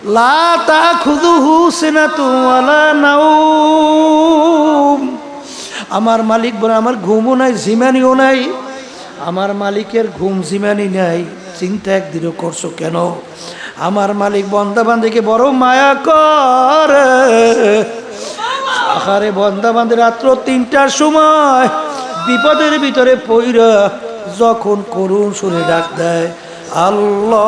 লা তাখুযুহু সিনাতুন ওয়ালা নাওম। আমার মালিক বলে আমার ঘুমও নাই, জিমানিও নাই। আমার মালিকের ঘুম জিমানি নাই, চিন্তা একদিনও করছো কেন? আমার মালিক বান্দা বান্দিকে বড় মায়া করে। আহারে বান্দা বান্দি রাত্র ৩টার সময় বিপদের ভিতরে পইরা যখন করুণ সুরে ডাক দেয় আল্লাহ,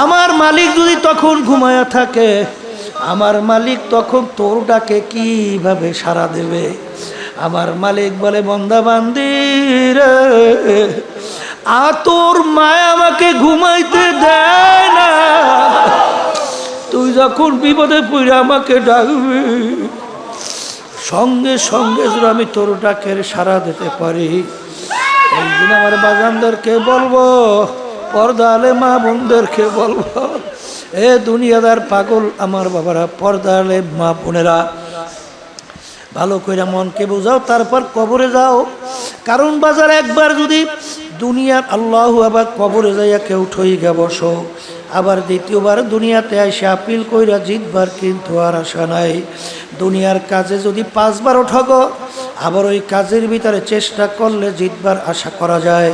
আমার মালিক যদি তখন ঘুমায়া থাকে, আমার মালিক তখন তোর ডাকে কিভাবে সাড়া দেবে? আমার মালিক বলে বান্দা বান্দির তোর মায়া আমাকে ঘুমাইতে দেয় না। তুই যখন বিপদে পড়ে আমাকে ডাকবি, সঙ্গে সঙ্গে যদি আমি তোর ডাকের সাড়া দিতে পারি, একদিন আমার বাজানদেরকে বলবো, পর্দা আলে মা বোনদেরকে বলবো, এ দুনিয়াদার পাগল আমার বাবারা, পর্দা আলে মা বোনেরা, ভালো করে মনকে বোঝাও, তারপর কবরে যাও। কারণ বাজার একবার যদি দুনিয়ার আল্লাহু আবার কবরে যাইয়া কেউ ঠইগা বসো, আবার দ্বিতীয়বার দুনিয়াতে এসে আপিল কইরা জিতবার কিন্তু আর আশা নাই। দুনিয়ার কাজে যদি 5বারও ঠগো, আবার ওই কাজের ভিতরে চেষ্টা করলে জিতবার আশা করা যায়।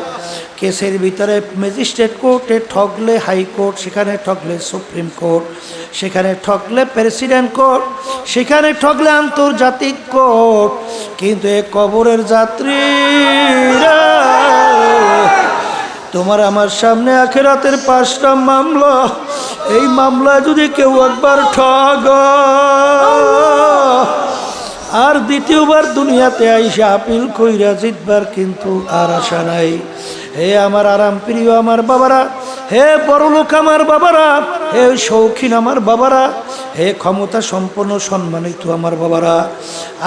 কেসের ভিতরে ম্যাজিস্ট্রেট কোর্টে ঠগলে হাইকোর্ট, সেখানে ঠগলে সুপ্রিম কোর্ট, সেখানে ঠগলে প্রেসিডেন্ট কোর্ট, সেখানে ঠগলে আন্তর্জাতিক কোর্ট। কিন্তু এ কবরের যাত্রীরা, তোমার আমার সামনে আখিরাতের 5টা মামলা, এই মামলা যদি কেউ একবার ঠগ আর দ্বিতীয়বার দুনিয়াতে আইসা আপিল কইরা জিতবার কিন্তু আর আশা নাই। হে আমার আরাম প্রিয় আমার বাবারা, হে বড়লোক আমার বাবারা, হে শৌখিন আমার বাবারা, হে ক্ষমতা সম্পন্ন সম্মানিত আমার বাবারা,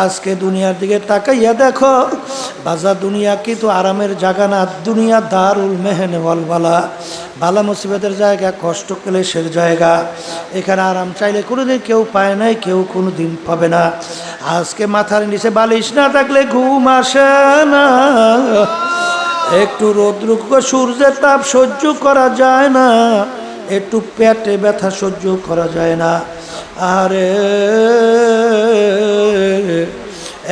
আজকে দুনিয়ার দিকে তাকাইয়া দেখো বাজা, দুনিয়া কিন্তু আরামের জায়গা না। দুনিয়া দারুল মেহনে ওয়াল বালা, বালা মুসিবতের জায়গা, কষ্ট ক্লেশের জায়গা। এখানে আরাম চাইলে কোনোদিন কেউ পায় নাই, কেউ কোনো দিন পাবে না। আজকে মাথার নিচে বালিশ না থাকলে ঘুম আসে না, একটু রৌদ্র সূর্যের তাপ সহ্য করা যায় না, একটু পেটে ব্যথা সহ্য করা যায় না, আরে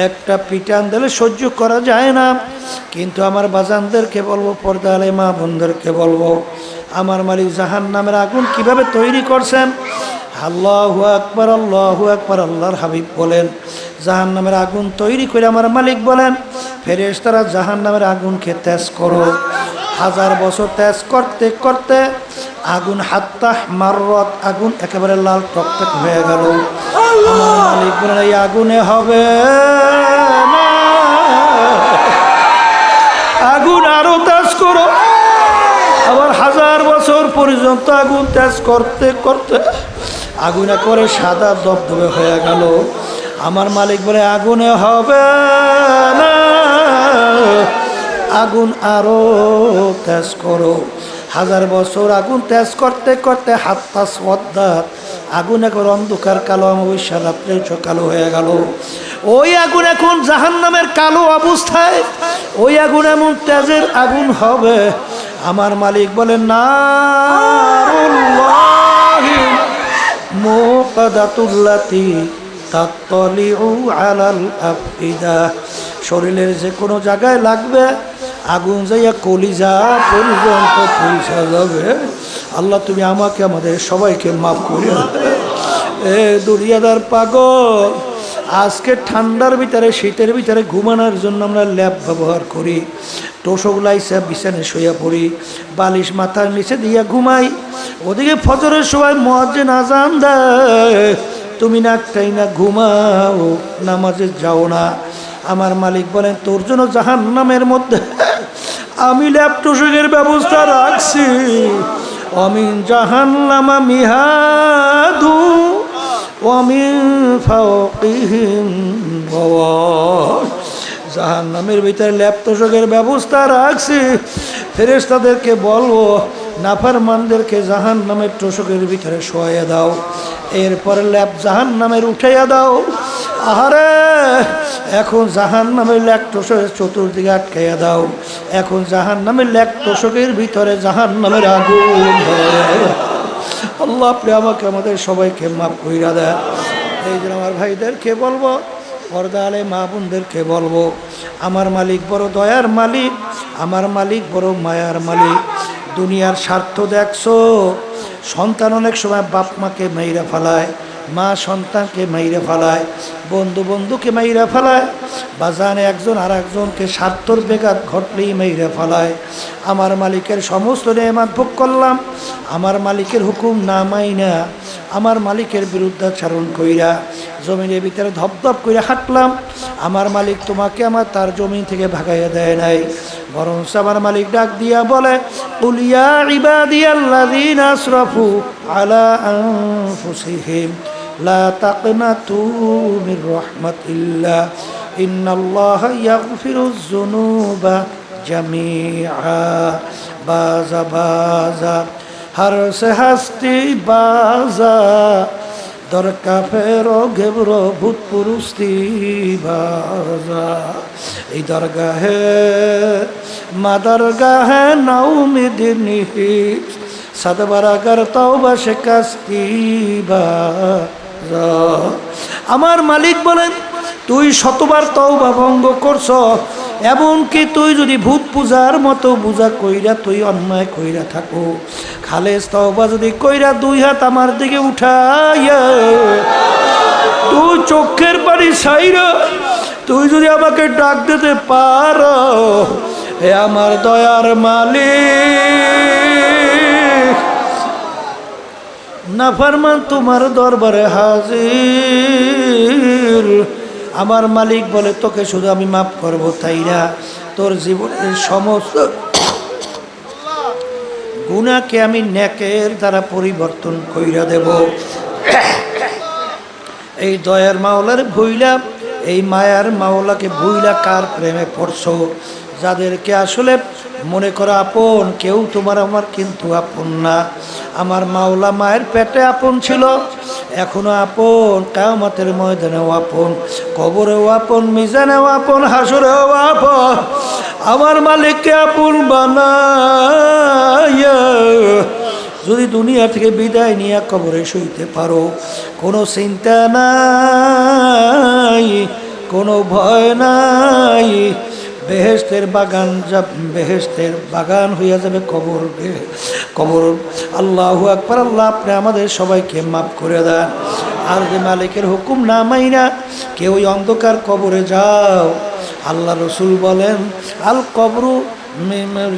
একটা পিটান দিলে সহ্য করা যায় না। কিন্তু আমার বাজানদেরকে বলবো, পর্দা আলে মা বোনদেরকে বলবো, আমার মালিক জাহান্নামের আগুন কিভাবে তৈরি করছেন। আল্লাহু আকবার, আল্লাহু আকবার। আল্লাহর হাবিব বলেন, জাহান্নামের আগুন তৈরি করে আমার মালিক বলেন, ফেরেশতারা জাহান্নামের আগুনকে তেজ করো। 1000 বছর তেজ করতে করতে আগুন হাত্তা মাররত, আগুন একেবারে লাল টকটক হয়ে গেল। আমার মালিক বলেন, এই আগুনে হবে না, আগুন আরো তেজ করো। আবার 1000 বছর পর্যন্ত আগুন তেজ করতে করতে আগুন একেবারে সাদা দবদবে হয়ে গেল। আমার মালিক বলে, আগুনে হবে না, আগুন আরো তেজ করো। 1000 বছর আগুন তেজ করতে করতে হাত্তা সওয়াদ্দাত, আগুন এখন অন্ধকার কালো, অমাবস্যার রাত্রে কালো হয়ে গেল। ওই আগুন এখন জাহান্নামের কালো অবস্থায়, ওই আগুন এমন তেজের আগুন হবে। আমার মালিক বলেন, নারুল্লাহি মুকাদাতুল্লাতি তাত্তালিউ আলাল আফইদা, শরীরের যে কোনো জায়গায় লাগবে আগুন যাইয়া কলিজা পর্যন্ত পৌঁছা যাবে। আল্লাহ তুমি আমাকে আমাদের সবাইকে মাফ করিয়া। এ দুনিয়াদার পাগল, আজকে ঠান্ডার ভিতরে শীতের ভিতরে ঘুমানোর জন্য আমরা ল্যাব ব্যবহার করি, তোষক লাইসা বিছানে শুয়ে পড়ি, বালিশ মাথার নিচে দিয়া ঘুমাই। ওদিকে ফজরের সময় মুয়াজ্জিন আযান দেয়, তুমি নাকটাই না ঘুমাও, নামাজে যাও না। আমার মালিক বলেন, তোর জন্য জাহান্নামের মধ্যে আমি ল্যাব তোষকের ব্যবস্থা রাখছি। অমিন জাহান্নামা মিহাদু ওয়ামিন ফাওকিহিম গাওয়াশ, জাহান্নামের ভিতরে ল্যাব তোষকের ব্যবস্থা রাখছি। ফেরেশতাদেরকে বলবো, নাফরমানদেরকে জাহান্নামের তোষকের ভিতরে শোয়াইয়া দাও, এরপরে ল্যাব জাহান্নামের উঠাইয়া দাও। আহারে এখন জাহান্নামের লেক তোষকের চতুর্দিকে আটকাইয়া দাও। এখন জাহান্নামের লেক তোষকের ভিতরে জাহান্নামের আগুন ধরে। আল্লাহ আপনি আমাকে আমাদের সবাইকে মাফ কইরা দেন। এই জন্য আমার ভাইদেরকে বলবো, পর্দা আলে মা বোনদেরকে বলবো, আমার মালিক বড় দয়ার মালিক, আমার মালিক বড় মায়ার মালিক। দুনিয়ার স্বার্থ দেখছো, সন্তান অনেক সময় বাপ মাকে মাইরা ফেলায়, মা সন্তানকে মাইরা ফেলায়, বন্ধু বন্ধুকে মাইরা ফেলায়, বাজানে একজন আর একজনকে স্বার্থর বেঘাত ঘটলেই মাইরা ফেলায়। আমার মালিকের সমস্ত নেয়ামত ভোগ করলাম, আমার মালিকের হুকুম না মাইনা আমার মালিকের বিরুদ্ধাচরণ কইরা জমিনের ভিতরে ধপধপ করে হাঁটলাম। আমার মালিক তোমাকে আমার তার জমিন থেকে ভাগাইয়া দেয় নাই, বরং আমার মালিক ডাক দিয়া বলে, কুল ইয়া ইবাদিয়াল্লাযীনা আসরাফু আলা আনফুসিহিম লা তাকনাতু মির রাহমাতিল্লাহ ইন্নাল্লাহা ইয়াগফিরুয যুনুবা জামিআ। বাজা বাজা हर से हस्ती बाजा दरका फेरो घेबरो भूत पुरुषती बाजा। এই দরগাহে মা দরগাহে নাউমিদিনী সাদবারাগার তওবা শিকাস্তি বাজা। আমার মালিক বলেন, তুই শতবার তওবা ভঙ্গ করছ, এমনকি তুই যদি ভূত পূজার মতো পূজা কইরা তুই অন্যায় কইরা থাকো, খালেস তওবা যদি কইরা দুই হাত আমার দিকে উঠাইয়া তুই চোখের পানি ছাইরা তুই যদি আমাকে ডাক দিতে পারো, হে আমার দয়ার মালিক, নাফরমান তোমার দরবারে হাজির। আমার মালিক বলে, তোকে শুধু আমি মাফ করব তাই না, তোর জীবনের সমস্ত গুনাহকে আমি নেকের দ্বারা পরিবর্তন কইরা দেব। এই দয়ার মাওলার ভুইলা, এই মায়ার মাওলাকে ভুইলা কার প্রেমে পড়ছো? যাদেরকে আসলে মনে করো আপন, কেউ তোমার আমার কিন্তু আপন না। আমার মাওলা মায়ের পেটে আপন ছিল, এখনো আপন, কিয়ামতের ময়দানেও আপন, কবরেও আপন, মিজানেও আপন, হাসরেও আপন। আমার মালিককে আপন বানায়া যদি দুনিয়া থেকে বিদায় নিয়ে কবরে শুইতে পারো, কোনো চিন্তা নাই, কোনো ভয় নাই, বেহেশতের বাগান বেহেশতের বাগান হইয়া যাবে কবর কবর। আল্লাহু আকবার। আল্লাহ আপনি আমাদের সবাইকে মাফ করে দেন। আর যে মালিকের হুকুম না মাইনা কেউ ওই অন্ধকার কবরে যাও, আল্লাহ রসুল বলেন, আল কবরু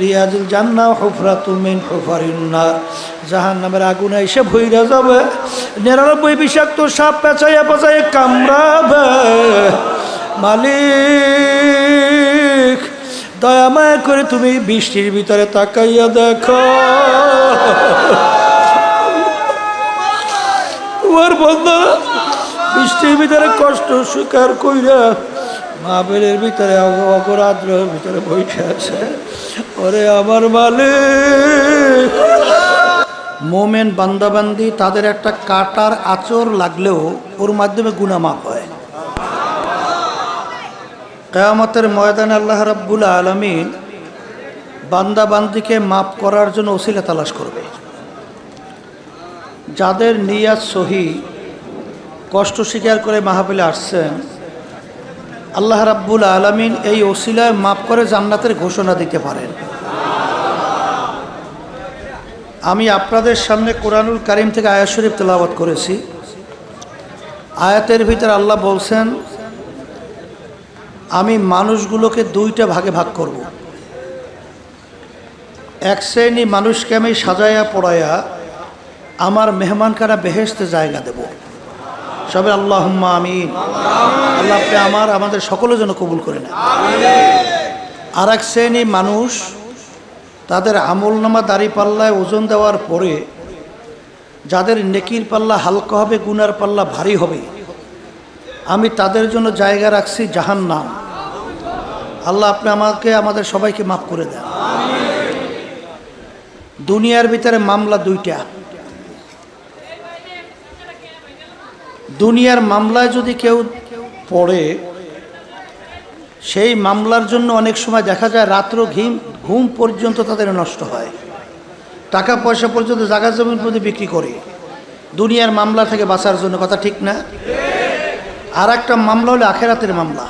রিয়াজুল জান্নাহ হুফরাতুম মিন হুফারিন নার। জাহান্নামের আগুনে এসে ভইরা যাবে, 99 বিষাক্ত সাপ পেঁচাইয়া পেঁচাইয়া কামড়াবে। মালিক দয়া মায়া করে তুমি বৃষ্টির ভিতরে তাকাইয়া দেখো, তোমার বন্ধা বৃষ্টির ভিতরে কষ্ট স্বীকার কইরা মাহফিলের ভিতরে অগরাদ্রের ভিতরে বসে আছে। ওরে আমার মালিক, মোমেন বান্দাবান্দি তাদের একটা কাটার আচর লাগলেও ওর মাধ্যমে গুনাহ মাফ হয়। কিয়ামতের ময়দানে আল্লাহ রাব্বুল আলামিন বান্দাবান্দিকে মাফ করার জন্য ওসিলা তালাশ করবে। যাদের নিয়াত সহি, কষ্ট স্বীকার করে মাহফিলে আসছেন, আল্লাহ রাব্বুল আলামিন এই ওসিলায় মাফ করে জান্নাতের ঘোষণা দিতে পারেন। আমি আপনাদের সামনে কোরআনুল কারীম থেকে আয়াত শরীফ তেলাওয়াত করেছি। আয়াতের ভিতরে আল্লাহ বলছেন, আমি মানুষগুলোকে দুইটা ভাগে ভাগ করব। এক শ্রেণী মানুষকে আমি সাজায়া পড়ায়া আমার মেহমানখানা বেহেশতে জায়গা দেব। সবাই আল্লাহুম্মা আমিন। আল্লাহ আপনি আমাদের সকলের জন্য কবুল করে নেন। আর এক শ্রেণী মানুষ, তাদের আমলনামা দাড়ি পাল্লায় ওজন দেওয়ার পরে যাদের নেকির পাল্লা হালকা হবে, গুনার পাল্লা ভারী হবে, আমি তাদের জন্য জায়গা রাখছি জাহান্নাম। আল্লাহ আপনি আমাদের সবাইকে মাফ করে দেন। দুনিয়ার ভিতরে মামলা দুইটা। দুনিয়ার মামলায় যদি কেউ পড়ে সেই মামলার জন্য অনেক সময় দেখা যায় রাত্র ঘুম পর্যন্ত তাদের নষ্ট হয়, টাকা পয়সা পর্যন্ত জায়গা জমিন পর্যন্ত বিক্রি করে দুনিয়ার মামলা থেকে বাঁচার জন্য। কথা ঠিক না? আর একটা মামলা হলো আখেরাতের মামলা।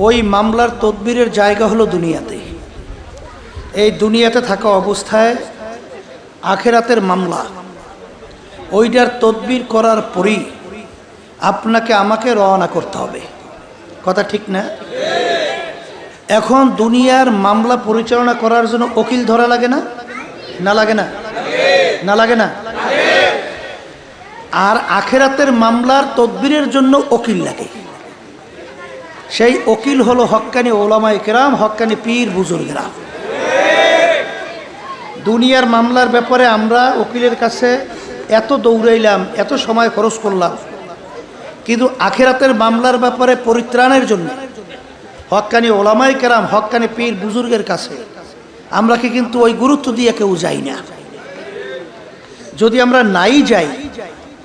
ওই মামলার তদবিরের জায়গা হলো দুনিয়াতে। এই দুনিয়াতে থাকা অবস্থায় আখেরাতের মামলা, ওইটার তদবির করার পরই আপনাকে আমাকে রওনা করতে হবে। কথা ঠিক না? এখন দুনিয়ার মামলা পরিচালনা করার জন্য উকিল ধরা লাগে না? না লাগে না? না লাগে না? আর আখেরাতের মামলার তদবিরের জন্য উকিল লাগে। সেই উকিল হলো হক্কানি ওলামায়ে কেরাম, হক্কানি পীর বুজুর্গেরা। দুনিয়ার মামলার ব্যাপারে আমরা উকিলের কাছে এত দৌড়াইলাম, এত সময় খরচ করলাম, কিন্তু আখেরাতের মামলার ব্যাপারে পরিত্রাণের জন্য হক্কানি ওলামায়ে কেরাম, হক্কানি পীর বুজুর্গের কাছে আমরা কি কিন্তু ওই গুরুত্ব দিয়ে কেউ যাই না। যদি আমরা নাই যাই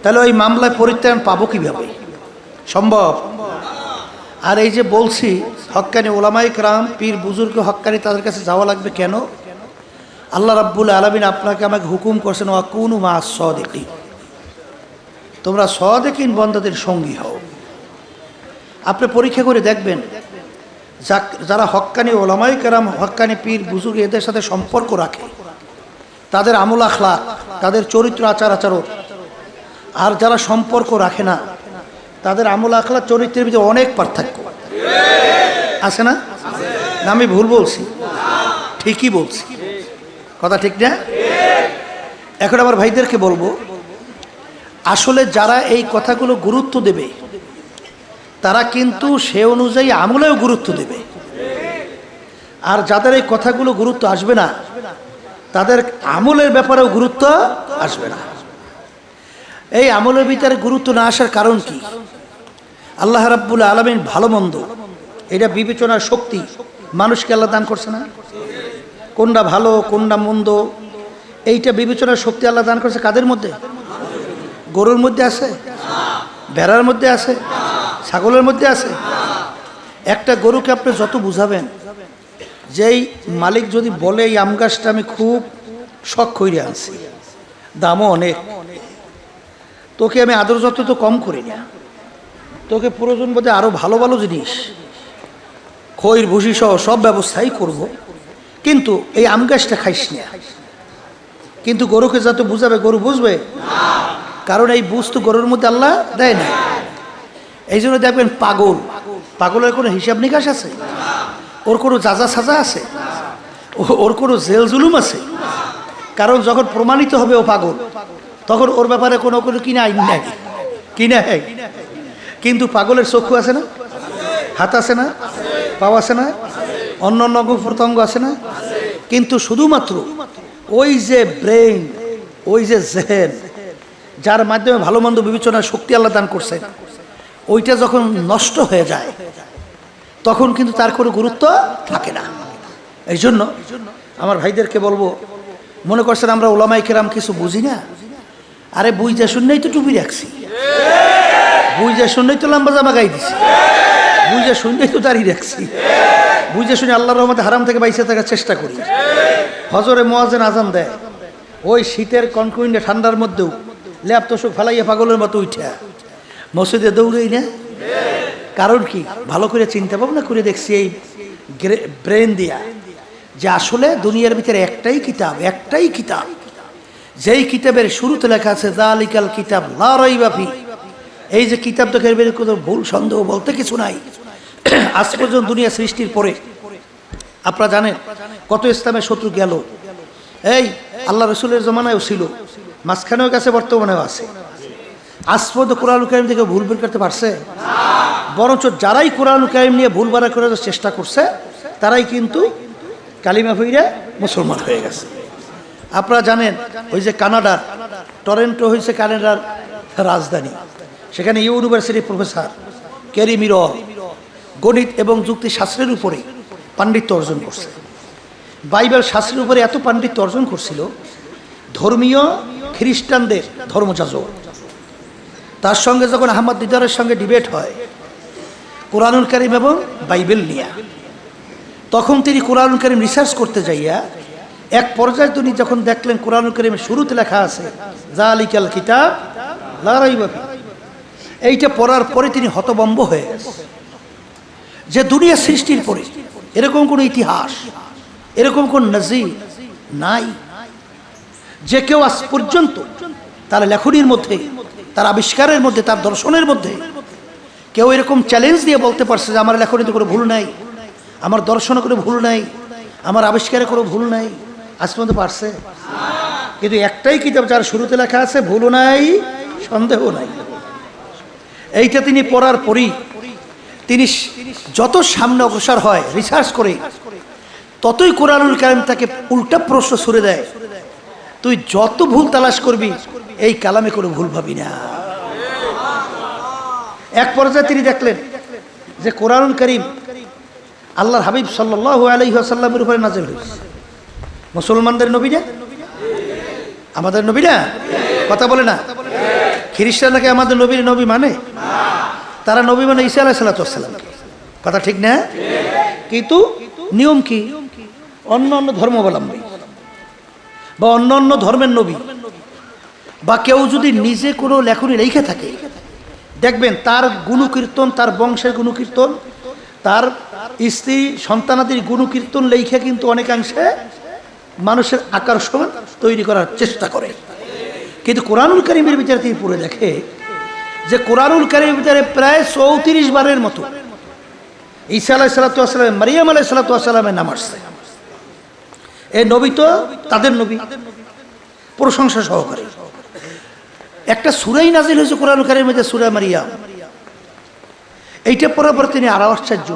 তাহলে ওই মামলায় পরিত্রাণ পাবো কিভাবে? সম্ভব? আর এই যে বলছি হক্কানি ওলামায়ে কেরাম, পীর বুজুর্গ, হক্কানি, তাদের কাছে যাওয়া লাগবে কেন? আল্লাহ রাব্বুল আলামিন আপনাকে আমাকে হুকুম করছেন ওয়াকুনু মা'আস সাদিকিন, তোমরা সাদিকিন বান্দাদের সঙ্গী হও। আপনি পরীক্ষা করে দেখবেন যারা হক্কানি ওলামায়ে কেরাম, হক্কানি পীর বুজুর্গ এদের সাথে সম্পর্ক রাখে, তাদের আমল আখলাক, তাদের চরিত্র আচার আচরণ, আর যারা সম্পর্ক রাখে না তাদের আমল আখলাক চরিত্রের ভিতরে অনেক পার্থক্য আছে না? আমি ভুল বলছি? ঠিকই বলছি। কথা ঠিক না? এখন আমার ভাইদেরকে বলবো, আসলে যারা এই কথাগুলো গুরুত্ব দেবে তারা কিন্তু সে অনুযায়ী আমলেও গুরুত্ব দেবে। আর যাদের এই কথাগুলো গুরুত্ব আসবে না তাদের আমলের ব্যাপারেও গুরুত্ব আসবে না। এই আমলের ভিতরে গুরুত্ব না আসার কারণ কি? আল্লাহ রাব্বুল আলামিন ভালো মন্দ এটা বিবেচনার শক্তি মানুষকে আল্লাহ দান করছে না? কোনটা ভালো কোনটা মন্দ এইটা বিবেচনার শক্তি আল্লাহ দান করছে কাদের মধ্যে? গরুর মধ্যে আছে? ভেড়ার মধ্যে আছে? ছাগলের মধ্যে আছে? একটা গরুকে আপনি যত বুঝাবেন, যেই মালিক যদি বলে এই আম গাছটা আমি খুব শখ করে আনছি, দামও অনেক, তোকে আমি আদর যত তো কম করি না, তোকে প্রয়োজন বোধে আরো ভালো ভালো জিনিস খৈর ভুসি সহ সব ব্যবস্থাই করব, কিন্তু এই আম গাছটা খাইস না। কিন্তু গরুকে যত বুঝাবে গরু বুঝবে, কারণ এই বুঝ তো গরুর মধ্যে আল্লাহ দেয় না। এই জন্য দেখবেন পাগলের কোনো হিসাব নিকাশ আছে? ওর কোনো যাজা সাজা আছে? ওর কোনো জেল জুলুম আছে? কারণ যখন প্রমাণিত হবে ও পাগল, তখন ওর ব্যাপারে কোনো কোনো কিনা আইন নাই, কিনা হয়। কিন্তু পাগলের চক্ষু আছে না? হাত আছে না? পাও আছে না? অন্য অন্য অঙ্গ প্রত্যঙ্গ আছে না? কিন্তু শুধুমাত্র ওই যে ব্রেইন, ওই যে জেহেন, যার মাধ্যমে ভালো মন্দ বিবেচনার শক্তি আল্লাহ দান করছে, ওইটা যখন নষ্ট হয়ে যায় তখন কিন্তু তার কোনো গুরুত্ব থাকে না। এই জন্য আমার ভাইদেরকে বলবো, মনে করছেন আমরা ওলামায়ে কেরাম কিছু বুঝি না? আরে বুঝা শুনলেই তো টুপি রাখছি, বুঝা শুনলেই তো লম্বা জামা গাই দিছি, বুঝা শুনলেই তো দাঁড়িয়ে রাখছি, বুঝা শুনে আল্লাহর রহমতে হারাম থেকে বাইসে থাকার চেষ্টা করি। হজরে মুয়াজ্জিন আজান দেয়, ওই শীতের কনকইনে ঠান্ডার মধ্যেও ল্যাপ তোষক ফেলাইয়া পাগলের মতো উঠা মসজিদে দৌড়েই না। কারণ কি? ভালো করে চিন্তা ভাবনা করে দেখছি এই ব্রেন দিয়া যে আসলে দুনিয়ার ভিতরে একটাই কিতাব, যেই কিতাবের শুরুতে লেখা আছে যালিকাল কিতাব লা রাইবা ফি। এই যে কিতাব দেখে কোনো ভুল সন্দেহ বলতে কিছু নাই। আজ পর্যন্ত দুনিয়া সৃষ্টির পরে আপনারা জানেন কত ইসলামের শত্রু গেল। এই আল্লাহ রসুলের জমানায়ও ছিল, মাঝখানেও গেছে, বর্তমানেও আছে। আজ পর্যন্ত কোরআনুল কারীম থেকে ভুল বের করতে পারছে? বরঞ্চ যারাই কোরআনুল কারীম নিয়ে ভুল বাড়া করার চেষ্টা করছে তারাই কিন্তু কালিমা ফিরে মুসলমান হয়ে গেছে। আপনারা জানেন ওই যে কানাডার টরেন্টো হয়েছে কানাডার রাজধানী, সেখানে ইউনিভার্সিটির প্রফেসর ক্যারি মিরর গণিত এবং যুক্তি শাস্ত্রের উপরে পাণ্ডিত্য অর্জন করছে। বাইবেল শাস্ত্রের উপরে এত পাণ্ডিত্য অর্জন করছিল, ধর্মীয় খ্রিস্টানদের ধর্মযাজক তার সঙ্গে যখন আহমদ দিদারের সঙ্গে ডিবেট হয়, কোরআনুল কারীম এবং বাইবেল নিয়ে। তখন তিনি কোরআনুল কারীম রিসার্চ করতে যাইয়া এক পর্যায়ে তিনি যখন দেখলেন কোরআনুল কারীমের শুরুতে লেখা আছে যালিকাল কিতাব লা রাইবা ফীহ, এইটা পড়ার পরে তিনি হতভম্ব হয়ে গেছেন যে দুনিয়া সৃষ্টির পরে এরকম কোনো ইতিহাস, এরকম কোন নজির নাই যে কেউ আজ পর্যন্ত তার লেখনীর মধ্যে, তার আবিষ্কারের মধ্যে, তার দর্শনের মধ্যে কেউ এরকম চ্যালেঞ্জ দিয়ে বলতে পারছে যে আমার লেখনীতে কোনো ভুল নাই, আমার দর্শনে কোনো ভুল নাই, আমার আবিষ্কারে কোনো ভুল নাই। আজ পর্যন্ত পারছে? কিন্তু একটাই কিতাব যার শুরুতে লেখা আছে ভুলও নাই, সন্দেহ নাই। এইটা তিনি পড়ার পরই তিনি যত সামনে অগ্রসর হয় রিসার্চ করে, ততই কোরআনুল কারীম তাকে উল্টা প্রশ্ন ছুড়ে দেয়, তুই যত ভুল তালাশ করবি এই কালামে কোনো ভুল ভাবি না। এক পর্যায়ে তিনি দেখলেন যে কোরআনুল কারীম আল্লাহর হাবিব সাল্লাল্লাহু আলাইহি ওয়াসাল্লামের উপরে নাযিল হয়েছে। মুসলমানদের নবী না, আমাদের নবী না, কথা বলে না। খ্রিস্টানরা কি আমাদের নবীর নবী মানে? তারা নবী মানে ঈসা আলাইহিস সালাম, কথা ঠিক না? কিন্তু নিয়ম কি? অন্য অন্য ধর্মাবলম্বী বা অন্য অন্য ধর্মের নবী বা কেউ যদি নিজে কোনো লেখনী লিখে থাকে, দেখবেন তার গুণকীর্তন, তার বংশের গুণকীর্তন, তার স্ত্রী সন্তানাদির গুণকীর্তন লেখে কিন্তু অনেকাংশে মানুষের আকর্ষণ তৈরি করার চেষ্টা করে। কিন্তু কোরআনুল কারীমের ভিতরে তিনি পড়ে দেখে যে কোরআনুল কারীমের ভিতরে প্রায় 34 বারের মতো ঈসা আলাইহিস সালাম, মারিয়াম আলাইহিস সালামের নাম আসছে। এই নবী তো তাদের নবী, প্রশংসা সহকারে। একটা সূরাই নাজিল হয়েছে কোরআনুল কারীমের মধ্যে, সূরা মারিয়াম। এইটা পড়ার পর তিনি আরো আশ্চর্য,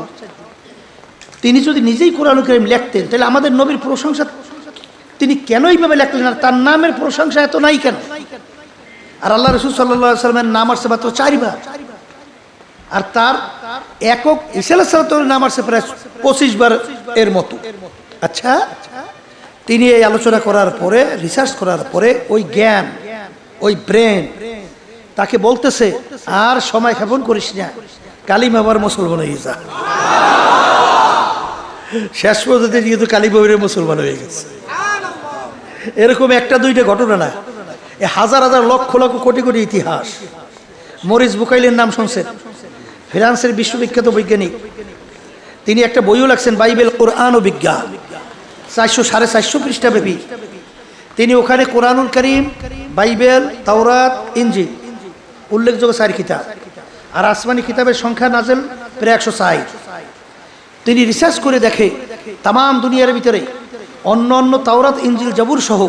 তিনি যদি নিজেই কোরআনুল কারীম লিখতেন তাহলে আমাদের নবীর প্রশংসা তিনি কেন এইভাবে লিখলেন, আর তার নামের প্রশংসা এত নাই কেন? আর আল্লাহ রাসূল সাল্লাল্লাহু আলাইহি ওয়াসাল্লামের নাম আসছে মাত্র 4 বার, আর তার একক ঈসা আলাইহিস সালামের নাম আসছে প্রায় 25 বার এর মতো। আচ্ছা, তিনি এই আলোচনা করার পরে, রিসার্চ করার পরে ওই জ্ঞান, ওই ব্রেন তাকে বলতেছে আর সময় ক্ষেপণ করিস না, কালিমা আবার মুসলমান হয়ে যা। শেষ পর্যন্ত যেহেতু কালিমা মুসলমান হয়ে গেছে। এরকম একটা দুইটা ঘটনা না, এ হাজার হাজার লক্ষ লক্ষ কোটি কোটি ইতিহাস। মরিস বুকাইলের নাম শুনছেন? ফ্রান্সের বিশ্ববিখ্যাত বৈজ্ঞানিক। তিনি একটা বইও লিখছেন, বাইবেল, কোরআন ও বিজ্ঞান, 400-450 পৃষ্ঠাব্যাপী। তিনি ওখানে কোরআনুল কারীম, বাইবেল, তাওরাত, ইনজিল উল্লেখযোগ্য 4 কিতাব, আর আসমানি কিতাবের সংখ্যা নাজেল প্রায় 160। তিনি রিসার্চ করে দেখে তাম দুনিয়ার ভিতরে অন্য অন্য তাওরাত, ইনজিল, জাবুর সহ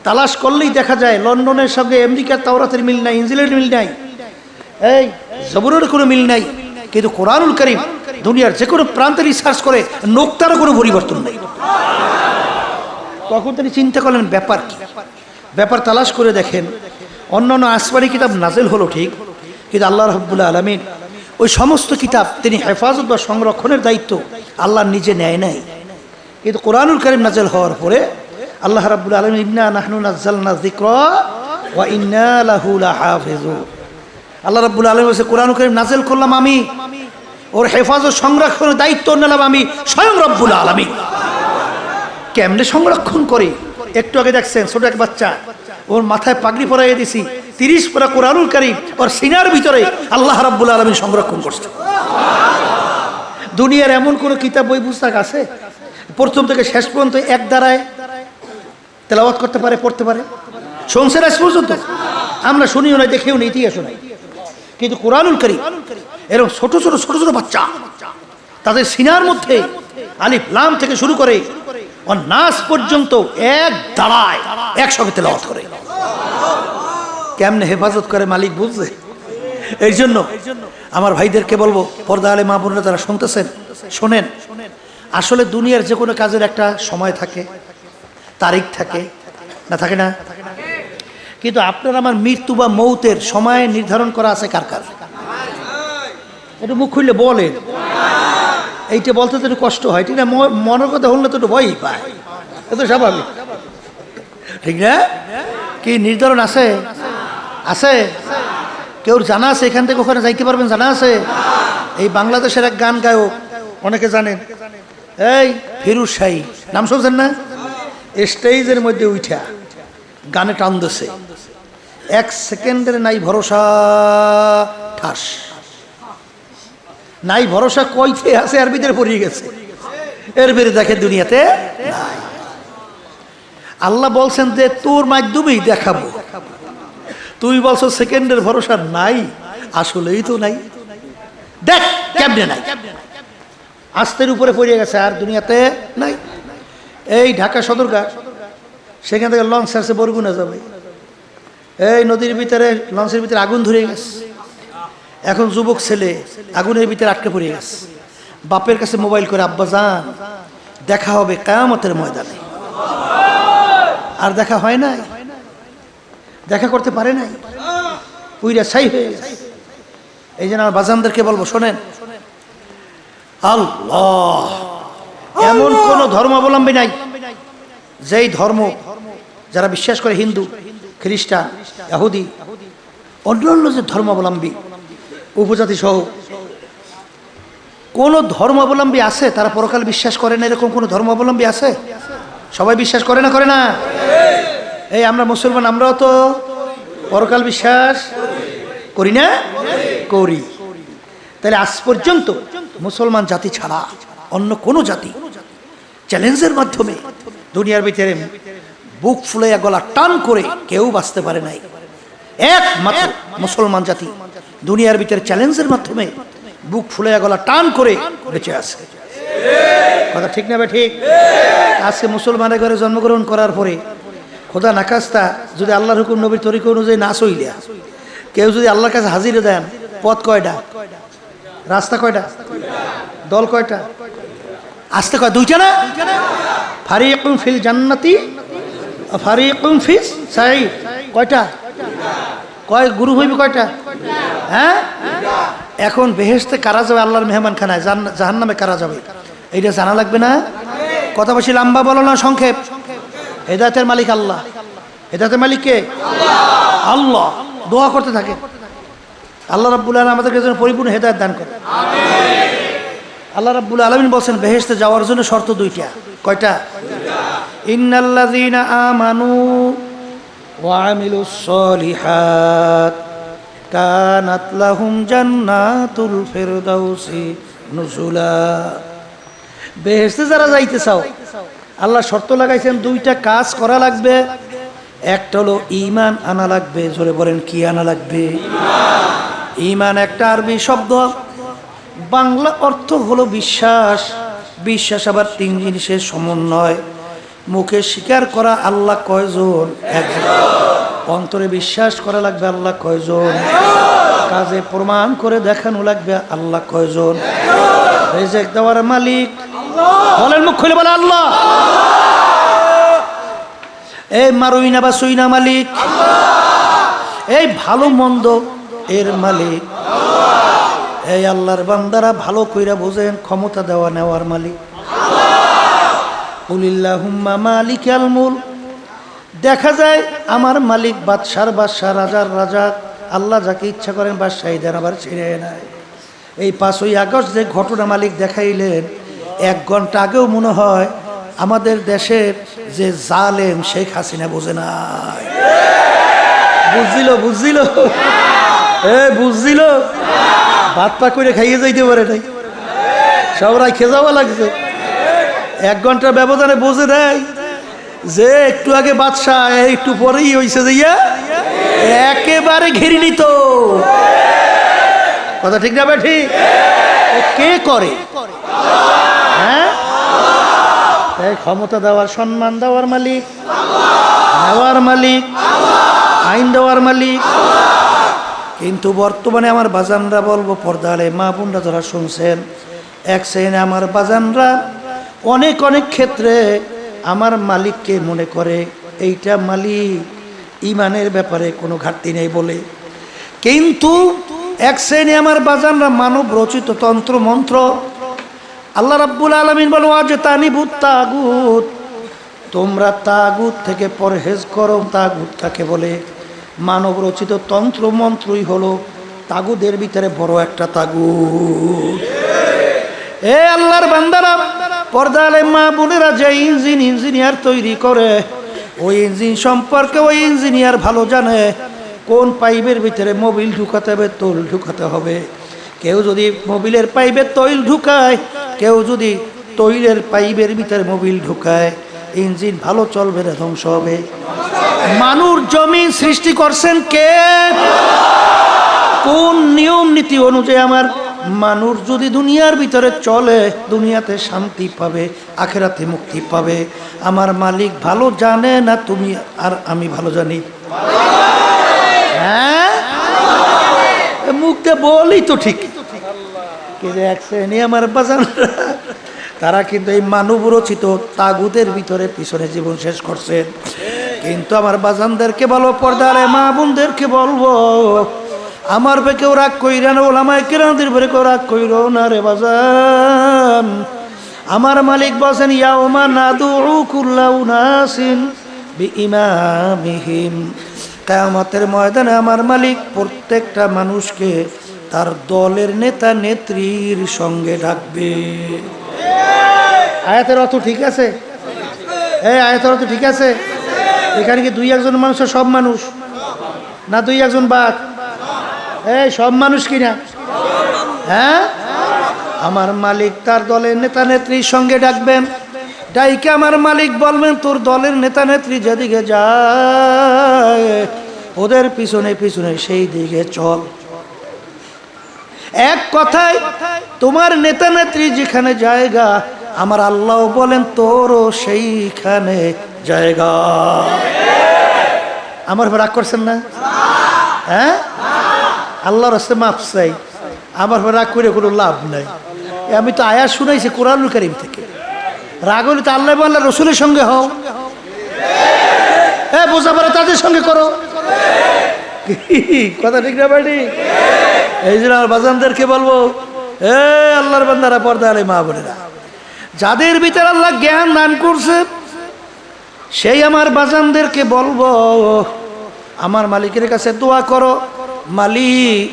তালাশ করলেই দেখা যায় লন্ডনের সঙ্গে আমেরিকার তাওরাতের মিল নাই, ইনজিলের মিল নাই, এই জাবুরের কোনো মিল নাই। কিন্তু কোরআনুল কারীম দুনিয়ার যে কোনো প্রান্তে রিসার্চ করে নোক্তারও কোনো পরিবর্তন নেই। তখন তিনি চিন্তা করলেন ব্যাপার কি? ব্যাপার তালাশ করে দেখেন অন্যান্য আসমানি কিতাব নাজেল হলো ঠিক, কিন্তু আল্লাহ রাব্বুল আলামিন ওই সমস্ত কিতাব তিনি হেফাজত বা সংরক্ষণের দায়িত্ব আল্লাহ নিজে নেয় নাই। কিন্তু কোরআনুল কারীম নাজেল হওয়ার পরে আল্লাহ রাব্বুল আলামিন ইন্না নাহনু নাযালনা যিকরা ওয়া ইন্না লাহু লাহাফিজুন, আল্লাহ রাব্বুল আলামিন বলেছে কোরআনুল কারীম নাজেল করলাম আমি, ওর হেফাজত সংরক্ষণের দায়িত্ব নিলাম আমি স্বয়ং রব্বুল আলামিন। কেমনে সংরক্ষণ করে? একটু আগে দেখছেন ছোট এক বাচ্চা, ওর মাথায় পাগড়ি পরাইয়ে দিছি, 30 পারা কোরআনুল কারীম ওর সিনার ভিতরে আল্লাহ রাব্বুল আলামিন সংরক্ষণ করছে। দুনিয়ার এমন কোন কিতাব, বই, পুস্তক আছে প্রথম থেকে শেষ পর্যন্ত এক দ্বারায় তেলাওয়াত করতে পারে, পড়তে পারে? শুনছেন আজ পর্যন্ত? আমরা শুনিও নাই, দেখেও নাই, ইতিহাসও নাই। কিন্তু কোরআনুল কারীম এরকম ছোট ছোট ছোট ছোট বাচ্চা, তাদের সিনার মধ্যে আলিফ লাম থেকে শুরু করে নাস পর্যন্ত এক দাঁড়ায় একসঙ্গে তেলাওয়াত করে। কেমনে হেফাজত করে মালিক বুঝছে। এই জন্য আমার ভাইদেরকে বলবো, পর্দা আলে মা বোনেরা যারা শুনতেছেন শোনেন, আসলে দুনিয়ার যে কোনো কাজের একটা সময় থাকে, তারিখ থাকে না, থাকে না? কিন্তু আপনার আমার মৃত্যু বা মৌতের সময় নির্ধারণ করা আছে কার কার? একটু মুখ খুললে বলেন। এইটা বলতে তো একটু কষ্ট হয়, ঠিক না? মনের কথা হলে তো একটু ভয়ই পায়, এ তো স্বাভাবিক, ঠিক না? কি নির্ধারণ আছে? আছে? কেউ জানা আছে এখান থেকে ওখানে যাইতে পারবেন? জানা আছে? এই বাংলাদেশের এক গান গায়ক, অনেকে জানেন, এই ফিরোজ শাহী, নাম শুনছেন না? স্টেজের মধ্যে উঠা গানে টান দিছে, 1 সেকেন্ডের নাই ভরসা, ঠাস নাই ভরসা, কইতে আছে এর ভিতরে পড়িয়ে গেছে, এর ভিতরে দেখে দুনিয়াতে নাই। আল্লাহ বলছেন যে তোর মাধ্যমেই দেখাবো, তুই বলছো সেকেন্ডের ভরসা নাই, আসলেই তো নাই, দেখ কেমনে নাই, আস্তের উপরে পড়ে গেছে, আর দুনিয়াতে নাই। এই ঢাকা সদরঘাট, সেখান থেকে লঞ্চ ছাড়ছে বরগুনা যাবে, এই নদীর ভিতরে লঞ্চের ভিতরে আগুন ধরে গেছে, এখন যুবক ছেলে আগুনের ভিতরে আটকে পড়ে গেছে, বাপের কাছে মোবাইল করে, আব্বা যান দেখা হবে কিয়ামতের ময়দানে, আর দেখা হয় নাই, দেখা করতে পারে নাই, উইরা ছাই হয়ে গেছে। এই জন্য আমার বাজানদেরকে বলবো, শোনেন, আল্লাহ এমন কোন ধর্মাবলম্বী নাই যেই ধর্ম যারা বিশ্বাস করে, হিন্দু, খ্রিস্টান, ইহুদি, অন্যান্য যে ধর্মাবলম্বী, উপজাতি সহ কোন ধর্মাবলম্বী আছে তারা পরকাল বিশ্বাস করে না? এরকম কোন ধর্মাবলম্বী আছে? সবাই বিশ্বাস করে না? করে না? এই আমরা মুসলমান, আমরাও তো পরকাল বিশ্বাস করি না? করি। তাহলে আজ পর্যন্ত মুসলমান জাতি ছাড়া অন্য কোন জাতি চ্যালেঞ্জের মাধ্যমে দুনিয়ার ভিতরে বুক ফুলাইয়া গলা টান করে কেউ বাঁচতে পারে নাই। একমাত্র মুসলমান জাতি দুনিয়ার ভিতরে চ্যালেঞ্জের মাধ্যমে বুক ফুলাইয়া গলা টান করে বেঁচে আছে। কথা ঠিক না? ঠিক। আজকে মুসলমানের ঘরে জন্মগ্রহণ করার পরে খোদা নাকাস্তা যদি আল্লাহর হুকুম নবীর তরিকা অনুযায়ী না চইলা কেউ যদি আল্লাহর কাছে হাজিরে দেন, পথ কয়টা, রাস্তা কয়টা, দল কয়টা, আসতে কয় দুইটা না? ফারিকুম ফিল জান্নাতি ফারিকুম ফিস সাঈদ, কয়টা? কয় গুরু হইবে কয়টা? হ্যাঁ, এখন বেহেশতে কারা যাবে আল্লাহর মেহমান খানায়, জাহান্নামে কারা যাবে এইটা জানা লাগবে না? কথা বেশি লম্বা বলো না, সংক্ষেপ। হেদায়েতের মালিক আল্লাহ। হেদায়েতের মালিক কে? আল্লাহ। দোয়া করতে থাকে আল্লাহ রাব্বুল আলামিন আমাদেরকে যেন পরিপূর্ণ হেদায়েত দান করে। আল্লাহ রাব্বুল আলামিন বলেন বেহেশতে যাওয়ার জন্য শর্ত দুইটা। কয়টা? ইন্নাল্লাযীনা আমানু ওয়া আমিলুস সলিহাত কানাত লাহুম জান্নাতুল ফিরদাউসি নুজুলা। বেহেশতে যারা যাইতে চাও আল্লাহ শর্ত লাগাইছেন, দুইটা কাজ করা লাগবে। একটা হলো ঈমান আনা লাগবে। জোরে বলেন, কি আনা লাগবে? ঈমান একটা আরবি শব্দ, বাংলা অর্থ হলো বিশ্বাস। বিশ্বাস আবার 3 জিনিসের সমন্বয়। মুখে স্বীকার করা আল্লাহ কয়জন? একজন। অন্তরে বিশ্বাস করা লাগবে আল্লাহ কয়জন? কাজে প্রমাণ করে দেখানো লাগবে আল্লাহ কয়জন? রিজিক দেওয়ার মালিক বলেন, মুখ খুলে বলে আল্লাহ। এই মারুইনা বা সুইনা মালিক, এই ভালো মন্দ এর মালিক। এই আল্লাহর বান্দারা ভালো কইরা বোঝেন, ক্ষমতা দেওয়া নেওয়ার মালিক। কুলিল্লাহুম্মা মালিকাল মুলক। দেখা যায় আমার মালিক বাদশার বাদশা, রাজার রাজা। আল্লাহ যাকে ইচ্ছা করেন বাদশাহী দেন, আবার ছেড়ে নেয়। এই 5ই আগস্ট যে ঘটনা মালিক দেখাইলেন, 1 ঘন্টা আগেও মনে হয় আমাদের দেশের যে জালেম শেখ হাসিনা বোঝে নাই। বুঝছিল? বুঝছিল? বুঝছিল? ভাত পা করে খাইয়ে যাইতে পারে নাই, সবরাই খেজাওয়া লাগছে। 1 ঘন্টার ব্যবধানে বোঝে নাই যে একটু আগে বাদশাহ, একটু পরেই হয়েছে যাইয়া একেবারে ঘিরে নিত। কথা ঠিক না? ঠিক। কে করে? হ্যাঁ, ক্ষমতা দেওয়ার, সম্মান দেওয়ার মালিক, নেওয়ার মালিক, আইন দেওয়ার মালিক। কিন্তু বর্তমানে আমার বাজানরা বলবো, পর্দালে মা বোনরা যারা শুনছেন, এক শ্রেণী আমার বাজানরা অনেক অনেক ক্ষেত্রে আমার মালিককে মনে করে এইটা মালিক, ইমানের ব্যাপারে কোনো ঘাটতি নেই বলে। কিন্তু এক শ্রেণী আমার বাজানরা মানব রচিত তন্ত্র মন্ত্র, আল্লাহ রাব্বুল আলামিন বলো আজ তানিবুত তাগুত, তোমরা তাগুত থেকে পরহেজ করো। তাগুত কাকে বলে? মানব রচিত তন্ত্র মন্ত্রই হলো তাগুদের ভিতরে বড় একটা তাগুদ। এ আল্লাহর বান্দারা, পর্দা আলে মা বোনেরা, যে ইঞ্জিনিয়ার তৈরি করে, ওই ইঞ্জিন সম্পর্কে ওই ইঞ্জিনিয়ার ভালো জানে কোন পাইপের ভিতরে মোবিল ঢুকাতে হবে, তৈল ঢুকাতে হবে। কেউ যদি মোবিলের পাইপে তৈল ঢুকায়, কেউ যদি তৈলের পাইপের ভিতরে মোবিল ঢুকায়, ইঞ্জিন ভালো চলবে না, ধ্বংস হবে। মানুষ জমি সৃষ্টি করছেন কে? কোন নিয়ম নীতি অনুযায়ী আমার মানুষ যদি দুনিয়ার ভিতরে চলে, দুনিয়াতে শান্তি পাবে, আখেরাতে মুক্তি পাবে? আমার মালিক ভালো জানে না তুমি আর আমি ভালো জানি? হ্যাঁ, মুখে বলি তো ঠিক, আমার বাজান তারা কিন্তু এই মানব রচিত তাগুদের ভিতরে পিছনে জীবন শেষ করছেন। কিন্তু আমার বাজানদেরকে বলো, পর্দারে মা বোনদেরকে বলবো, আমার পে কেউ রাগ কইরা না, ওলামায়ে কেরামদের পরে কেউ রাগ কইরো না রে বাজান। আমার মালিক বলেন, ইয়াউমা নাদউ কুল্লা উনাসিন বিইমামিহিম, কিয়ামতের ময়দানে আমার মালিক প্রত্যেকটা মানুষকে তার দলের নেতা নেত্রীর সঙ্গে ডাকবে। আয়াতের অর্থ ঠিক আছে? এই আয়াতের অর্থ ঠিক আছে? এখানে কি দুই একজন মানুষ, সব মানুষ না দুই একজন বাদ? এই সব মানুষ কিনা? হ্যাঁ, আমার মালিক তার দলের নেতা নেত্রীর সঙ্গে ডাকবেন। ডাইকে আমার মালিক বলবেন, তোর দলের নেতা নেত্রী যেদিকে যায় ওদের পিছনে পিছনে সেই দিকে চল। এক কথায় তোমার নেতা নেত্রী যেখানে জায়গা, আমার আল্লাহ বলেন তোরও সেইখানে জায়গা। আমার রাগ করছেন না? হ্যাঁ, আল্লাহর রাস্তায় মাফ চাই, আমার রাগ করে কোনো লাভ নাই। আমি তো আয়াত শুনাইছি কোরআনুল কারীম থেকে। রাগ হলে তো আল্লাহ আল্লাহ রসুলের সঙ্গে হও, হ্যাঁ বোঝাপড়া তাদের সঙ্গে করো। কথা ঠিক না বাড়ি? এই জন্য আমার বাজানদেরকে বলবো, এ আল্লাহর বান্দারা, পর্দা আলে মা বোনেরা, যাদের ভিতরে আল্লাহ জ্ঞান দান করছে, সেই আমার বাজানদেরকে বলবো, আমার মালিকের কাছে দোয়া করো। মালিক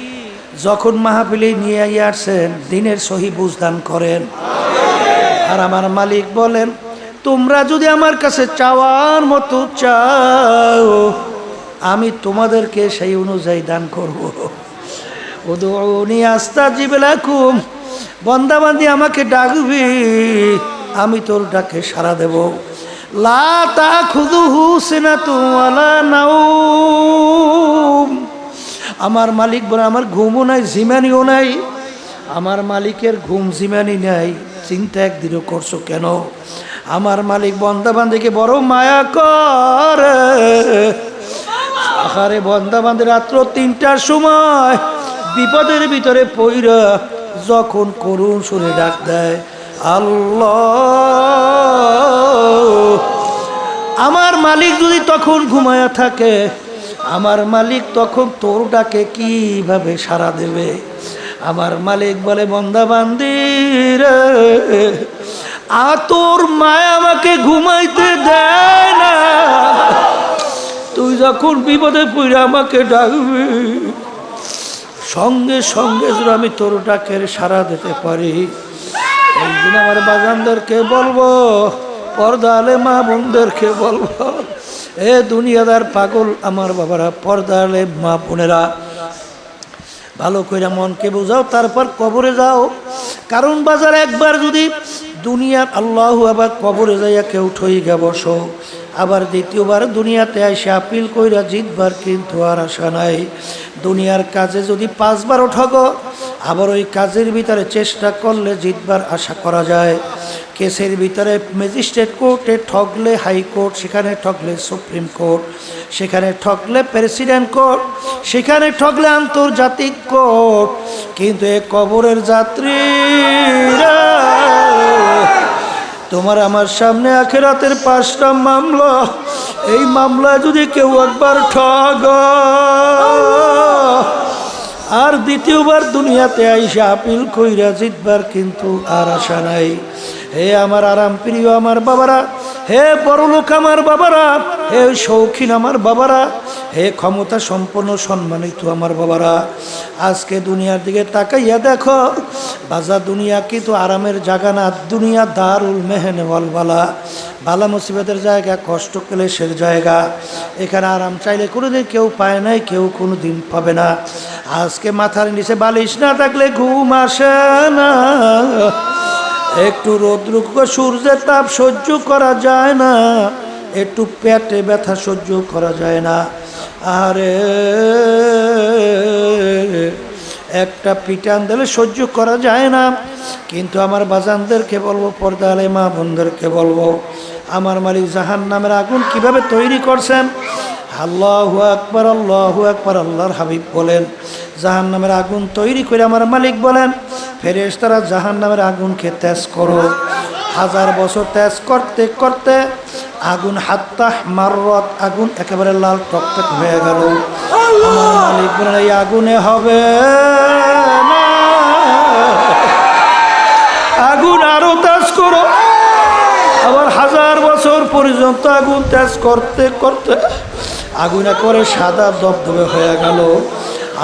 যখন মাহফিলে নিয়ে আসছেন, দিনের সহি বুঝদান করেন। আর আমার মালিক বলেন, তোমরা যদি আমার কাছে চাওয়ার মতো চাও, আমি তোমাদেরকে সেই অনুযায়ী দান করব। উদউনি আস্তাজিব লাকুম, বান্দাবান্দি আমাকে ডাকবি, আমি তোর ডাকে সাড়া দেব। লা তাখুযুহু সিনাতুন ওয়ালা নাওম, আমার মালিক বলে আমার ঘুমও নাই, জিমানিও নাই। আমার মালিকের ঘুম জিমানি নাই, চিন্তা একদিনও করছো কেন? আমার মালিক বান্দাবান্দিকে বড় মায়া করে। আরে বান্দাবান্দি রাত্র 3টার সময় বিপদের ভিতরে পইরা যখন করুণ সুরে ডাক দেয়, আল্লাহ, আমার মালিক যদি তখন ঘুমায়া থাকে, আমার মালিক তখন তোর ডাকে কিভাবে সাড়া দেবে? আমার মালিক বলে, বান্দাবান্দির তোর মায়া আমাকে ঘুমাইতে দেয় না, তুই যখন বিপদে পড়ে আমাকে ডাকবি, সঙ্গে সঙ্গে যদি আমি তোর ডাকের সাড়া দিতে পারি। এই দিন আমার বাজানদেরকে বলবো, পর্দা আলে মা বোনদেরকে বলবো, এ দুনিয়াদার পাগল আমার বাবারা, পর্দা আলে মা বোনেরা, ভালো করে মনকে বোঝাও, তারপর কবরে যাও। কারণ বাজার একবার যদি দুনিয়ার আল্লাহ, আবার কবরে যাইয়া কেউ ঠইগা বসো, আবার দ্বিতীয়বার দুনিয়াতে এসে আপিল কইরা জিতবার কিন্তু আর আশা নাই। দুনিয়ার কাজে যদি 5 বারও ঠগো, আবার ওই কাজের ভিতরে চেষ্টা করলে জিতবার আশা করা যায়। কেসের ভিতরে ম্যাজিস্ট্রেট কোর্টে ঠগলে হাইকোর্ট, সেখানে ঠগলে সুপ্রিম কোর্ট, সেখানে ঠগলে প্রেসিডেন্ট কোর্ট, সেখানে ঠগলে আন্তর্জাতিক কোর্ট। কিন্তু এ কবরের যাত্রীরা, তোমার আমার সামনে আখিরাতের 5টা মামলা, এই মামলায় যদি কেউ একবার ঠগ আর দ্বিতীয়বার দুনিয়াতে আইসা আপিল কইরা জিতবার কিন্তু আর আশা নাই। হে আমার আরাম প্রিয় আমার বাবারা, হে বড়লোক আমার বাবারা, হে শৌখিন আমার বাবারা, হে ক্ষমতা সম্পন্ন সম্মানিত আমার বাবারা, আজকে দুনিয়ার দিকে তাকাইয়া দেখো বাজার দুনিয়া কিন্তু আরামের জায়গা না। দুনিয়া দারুল মেহনে ওয়ালবালা, বালা মুসিবতের জায়গা, কষ্ট ক্লেশের জায়গা। এখানে আরাম চাইলে কোনোদিন কেউ পায় নাই, কেউ কোনোদিন পাবে না। আজকে মাথার নিচে বালিশ না থাকলে ঘুম আসে না, একটু রৌদ্র সূর্যের তাপ সহ্য করা যায় না, একটু পেটে ব্যথা সহ্য করা যায় না, আরে একটা পিটান দিলে সহ্য করা যায় না। কিন্তু আমার বাজানদেরকে বলবো, পর্দা আলে মা বোনদেরকে বলবো, আমার মালিক জাহান্নামের আগুন কিভাবে তৈরি করছেন। আল্লাহু আকবার, আল্লাহু আকবার। আল্লাহর হাবিব বলেন, জাহান্নামের আগুন তৈরি করে আমার মালিক বলেন, ফেরেশতারা জাহান্নামের আগুনকে তেজ করো। 1000 বছর তেজ করতে করতে আগুন হাত্তা মাররত, আগুন একেবারে লাল টকটক হয়ে গেল। আমার মালিক বলেন, এই আগুনে হবে না, আগুন আরো তেজ করো। আবার 1000 বছর পর্যন্ত আগুন তেজ করতে করতে আগুনে করে সাদা দবদবে হয়ে গেল।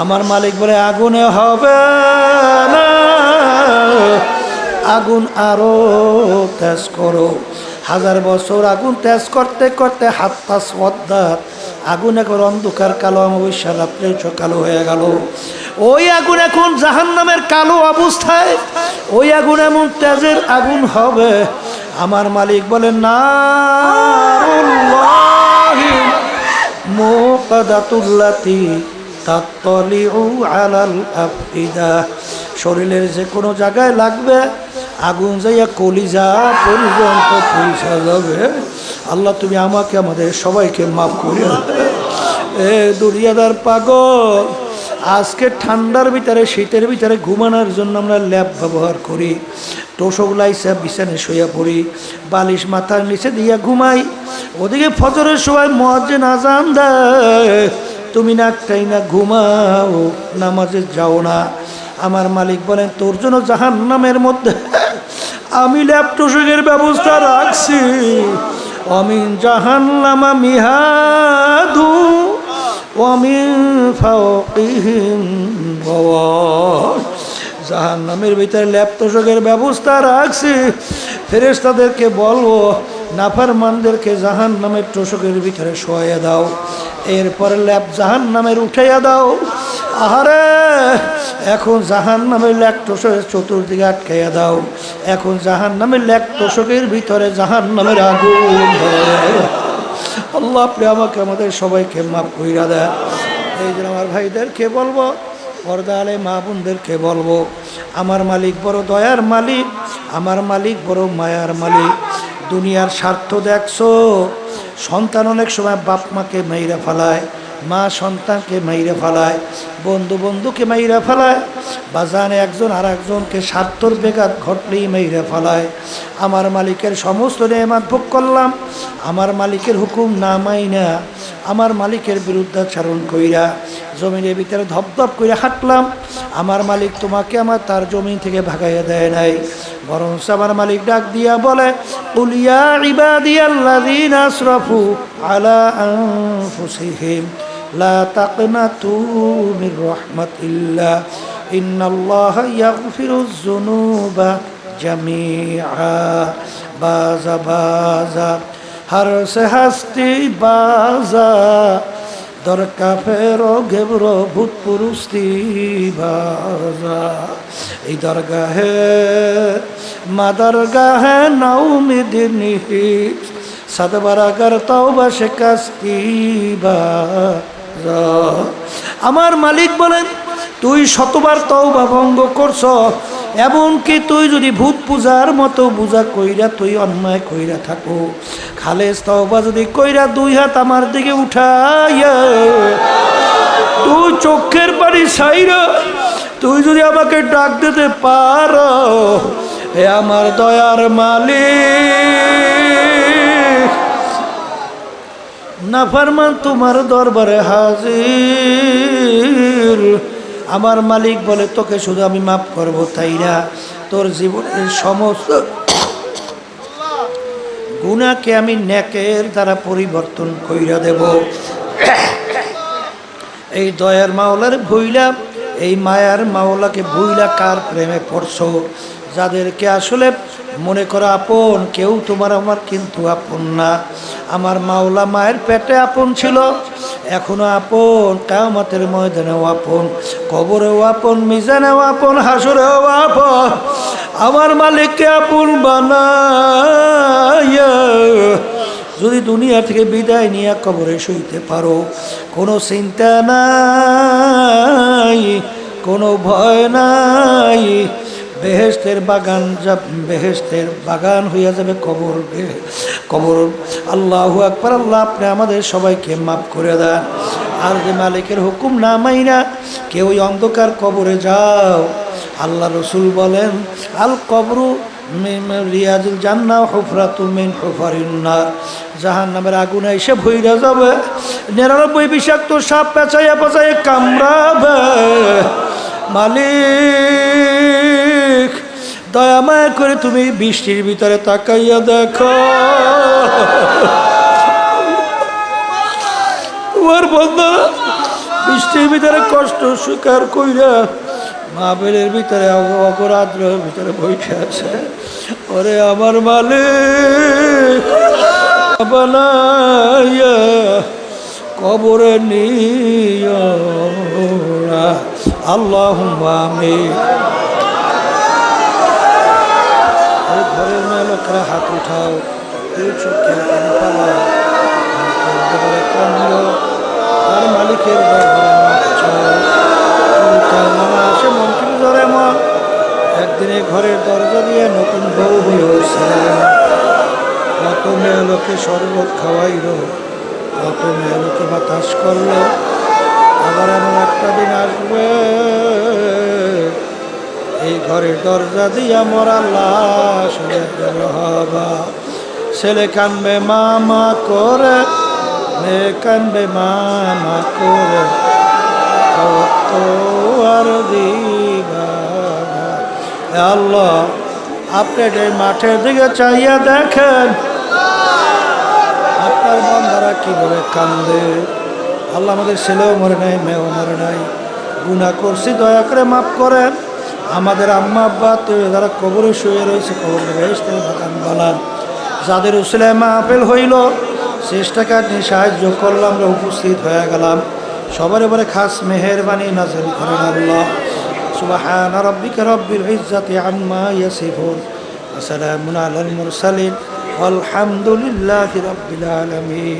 আমার মালিক বলে, আগুনে হবে না, আগুন আরো তেজ করো। 1000 বছর আগুন তেজ করতে করতে হাত্তা সদ্দাত, আগুন এখন অন্ধকার কালো, অমাবস্যা রাত্রে কালো হয়ে গেল। ওই আগুন এখন জাহান্নামের কালো অবস্থায়, ওই আগুন এমন তেজের আগুন হবে। আমার মালিক বলেন, নারুল্লাহি মুকাদাতুল্লাতি তাত্তালিউ আলাল আফইদা, শরীরের যে কোনো জায়গায় লাগবে আগুন যাইয়া কলিজা পর্যন্ত পৌঁছা যাবে। আল্লাহ তুমি আমাকে আমাদের সবাইকে মাফ করিও। এ দুনিয়াদার পাগল, আজকে ঠান্ডার ভিতরে শীতের ভিতরে ঘুমানোর জন্য আমরা ল্যাব ব্যবহার করি, তোষক লাইসা বিছানে শুয়ে পড়ি, বালিশ মাথার নিচে দিয়া ঘুমাই। ওদিকে ফজরের সময় মুয়াজ্জিন আযান দেয়, তুমি নাকটাই না ঘুমাও, নামাজে যাও না। আমার মালিক বলেন, তোর জন্য জাহান্নামের মধ্যে আমি ল্যাব তোষকের ব্যবস্থা রাখছি। অমিন জাহান্নামা মিহাদু ওয়ামিন ফাওকিহিম গাওয়াশ, জাহান্নামের ভিতরে ল্যাব তোষকের ব্যবস্থা রাখছি। ফেরেশতাদেরকে বলবো, নাফরমানদেরকে জাহান্নামের তোষকের ভিতরে শোয়াইয়া দাও, এরপরে ল্যাব জাহান্নামের উঠাইয়া দাও। আহারে এখন জাহান্নামের ল্যাব তোষকের চতুর্দিকে আটকাইয়া দাও, এখন জাহান্নামের ল্যাব তোষকের ভিতরে জাহান্নামের আগুন ধরে। আল্লাহ আপনি আমাকে আমাদের সবাইকে মাফ কইরা দেন। এই জন্য আমার ভাইদেরকে বলবো, পর্দা আলে মা বোনদেরকে বলবো, আমার মালিক বড় দয়ার মালিক, আমার মালিক বড় মায়ার মালিক। দুনিয়ার স্বার্থ দেখছো, সন্তান অনেক সময় বাপ মাকে মাইরা ফেলায়, মা সন্তানকে মাইরা ফেলায়, বন্ধু বন্ধুকে মাইরা ফেলায়, বাজানে একজন আর একজনকে স্বার্থর বেঘাত ঘটলেই মাইরা ফেলায়। আমার মালিকের সমস্ত নেয়ামত ভোগ করলাম, আমার মালিকের হুকুম না মাইনা, আমার মালিকের বিরুদ্ধাচরণ কইরা জমিনের ভিতরে ধপধপ করে হাঁটলাম। আমার মালিক তোমাকে আমার তার জমিন থেকে ভাগাইয়া দেয় নাই, বরং আমার মালিক ডাক দিয়া বলে, কুল ইয়া ইবাদিয়াল্লাযীনা আসরাফু আলা আনফুসিহিম লা তাকনাতু মির রাহমাতিল্লাহ ইন্নাল্লাহা ইয়াগফিরুয যুনুবা জামিআ। বাজা বাজা हर से हस्ती बाजा दरका फेरो घेबरो भूत पुरुषती बाजा। এই দরগাহে মা দরগাহে নাউমিদিনী সাদবারাগার তওবা শেকাস্তি বাজা। আমার মালিক বলেন, তুই শতবার তওবা ভঙ্গ করছ, এমনকি তুই যদি ভূত পূজার মতো পূজা কইরা তুই অন্যায় কইরা থাকো, খালেস তওবা যদি কইরা 2 হাত আমার দিকে উঠাইয়া তুই চোখের পানি ছাইরা তুই যদি আমাকে ডাক দিতে পারো, হে আমার দয়ার মালিক, নাফরমান তোমার দরবারে হাজির। আমার মালিক বলে, তোকে শুধু আমি মাফ করবো তাই না, তোর জীবনের সমস্ত গুনাহকে আমি নেকের দ্বারা পরিবর্তন কইরা দেব। এই দয়ার মাওলার ভুইলা, এই মায়ার মাওলাকে ভুইলা কার প্রেমে পড়ছো? যাদেরকে আসলে মনে করো আপন, কেউ তোমার আমার কিন্তু আপন না। আমার মাওলা মায়ের পেটে আপন ছিল, এখনো আপন, কিয়ামতের ময়দানেও আপন, কবরেও আপন, মিজানেও আপন, হাসরেও আপন। আমার মালিককে আপন বানাইয়া যদি দুনিয়া থেকে বিদায় নিয়ে কবরে শুইতে পারো, কোনো চিন্তা নাই, কোনো ভয় নাই। বেহেশতের বাগান বেহেশতের বাগান হইয়া যাবে কবর। কবর আল্লাহু আকবার। আল্লাহ আপনি আমাদের সবাইকে মাফ করে দেন। আর যে মালিকের হুকুম না মাইনা কেউ ওই অন্ধকার কবরে যাও, আল্লাহ রসুল বলেন আল কবরু রিয়াজুল জান্নাহ হুফরাতুম মিন হুফারিন নার। জাহান্নামের আগুনে এসে ভইরা যাবে, 99 বিষাক্ত সাপ পেঁচাইয়া পেঁচাইয়া কামড়াবে। মালিক দয়া মায়া করে তুমি বৃষ্টির ভিতরে তাকাইয়া দেখো, তোমার বান্দা বৃষ্টির ভিতরে কষ্ট স্বীকার কইরা মাহফিলের ভিতরে অগরাদ্রের ভিতরে বসে আছে। ওরে আমার মালিক বানাইয়া কবরে নিয়া আল্লাহুম্মা আমিন। ঘরের মেয়ে লোকেরা হাত উঠাও, চোখের পানি পালাও, আর মালিকের আসে মন কিন্তু ধরে মন। একদিনে ঘরের দরজা দিয়ে নতুন বউ হয়ে উঠছিলেন, কত মেয়ে লোকে শরবত খাওয়াইল, কত মেয়ে লোকে বাতাস করলো। আবার এমন একটা দিন আসবে এই ঘরের দরজা দিয়া মরা লাশ হবা। ছেলে কানবে মামা করে, মেয়ে কানবে মামা করে, আর দিবা। আল্লাহ আপনি এই মাঠের দিকে চাইয়া দেখেন আপনার বান্দারা কিভাবে কান্দে। আল্লাহ আমাদের ছেলেও মরে নাই, মেয়েও মরে নাই, গুনাহ করছি, দয়া করে মাফ করেন। আমাদের আম্মা আব্বা যারা কবরে শুয়ে রয়েছে, কবরে বেহেশতের বাগান বানান। যাদের উসিলায় মাহফিল হইল, চেষ্টাকে নিয়ে সাহায্য করলাম, আমরা উপস্থিত হয়ে গেলাম, সবার এবারে খাস মেহেরবানি নাযিল করেন আল্লাহ। সুবহান রাব্বিকা রাব্বিল ইজ্জাতি আম্মা ইয়াসিফুন ওয়া সালামুন আলাল মুরসালিন ওয়ালহামদুলিল্লাহি রাব্বিল আলামিন।